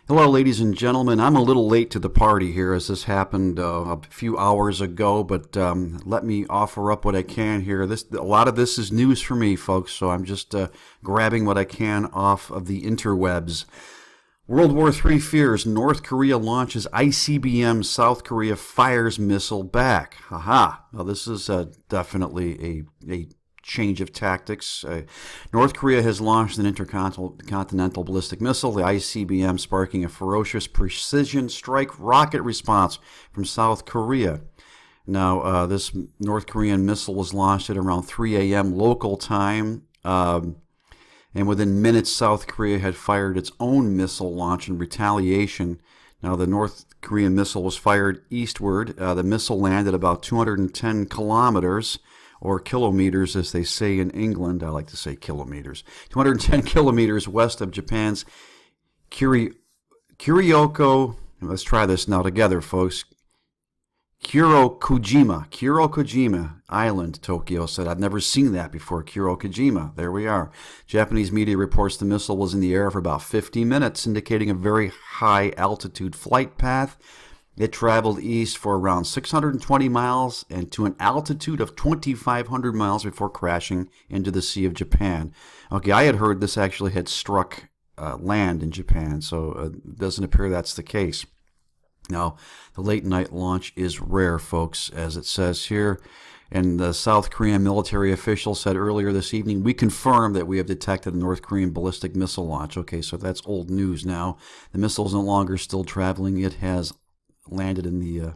Hello, ladies and gentlemen. I'm a little late to the party here as this happened a few hours ago, but let me offer up what I can here. A lot of this is news for me, folks, so I'm just grabbing what I can off of the interwebs. World War III fears. North Korea launches ICBM. South Korea fires missile back. Haha. Well, this is definitely a change of tactics. North Korea has launched an intercontinental ballistic missile, the ICBM, sparking a ferocious precision strike rocket response from South Korea. Now, this North Korean missile was launched at around 3 a.m. local time, and within minutes, South Korea had fired its own missile launch in retaliation. Now, the North Korean missile was fired eastward. The missile landed about 210 kilometers, or kilometers, as they say in England. I like to say kilometers. 210 kilometers west of Japan's Kuryoko. Let's try this now together, folks. Kurokujima Island, Tokyo said. I've never seen that before. Kurokujima. There we are. Japanese media reports the missile was in the air for about 50 minutes, indicating a very high altitude flight path. It traveled east for around 620 miles and to an altitude of 2,500 miles before crashing into the Sea of Japan. Okay, I had heard this actually had struck land in Japan, so it doesn't appear that's the case. Now, the late-night launch is rare, folks, as it says here. And the South Korean military official said earlier this evening, we confirm that we have detected a North Korean ballistic missile launch. Okay, so that's old news now. The missile is no longer still traveling. It has landed in the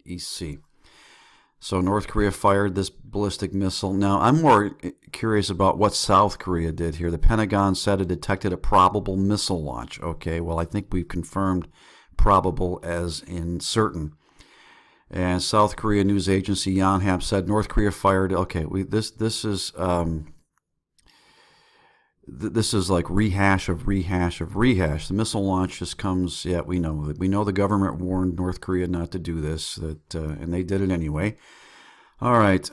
East Sea. So North Korea fired this ballistic missile. Now, I'm more curious about what South Korea did here. The Pentagon said it detected a probable missile launch. Okay, well, I think we've confirmed probable as in certain. And South Korea news agency Yonhap said North Korea fired. Okay, this is like rehash of rehash of rehash. The missile launch just comes. Yeah, we know the government warned North Korea not to do this. And they did it anyway. All right.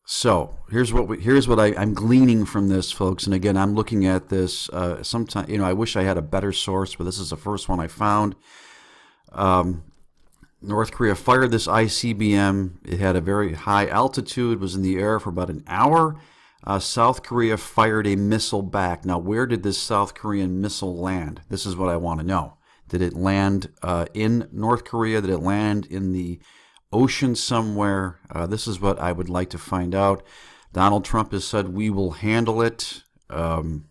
So here's what I'm gleaning from this, folks. And again, I'm looking at this. Sometimes I wish I had a better source, but this is the first one I found. North Korea fired this ICBM. It had a very high altitude. Was in the air for about an hour. South Korea fired a missile back. Now, where did this South Korean missile land? This is what I want to know. Did it land in North Korea? Did it land in the ocean somewhere? This is what I would like to find out. Donald Trump has said we will handle it. We'll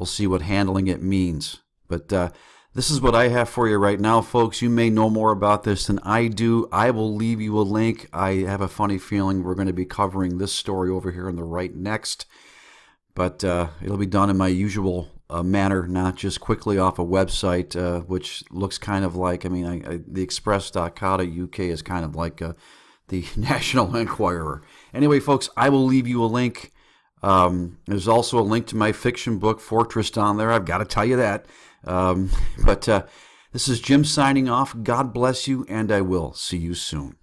see what handling it means. But this is what I have for you right now, folks. You may know more about this than I do. I will leave you a link. I have a funny feeling we're going to be covering this story over here on the right next. But it'll be done in my usual manner, not just quickly off a website, which looks kind of like, the express.co.uk is kind of like the National Enquirer. Anyway, folks, I will leave you a link. There's also a link to my fiction book, Fortress, down there. I've got to tell you that. But this is Jim signing off. God bless you, and I will see you soon.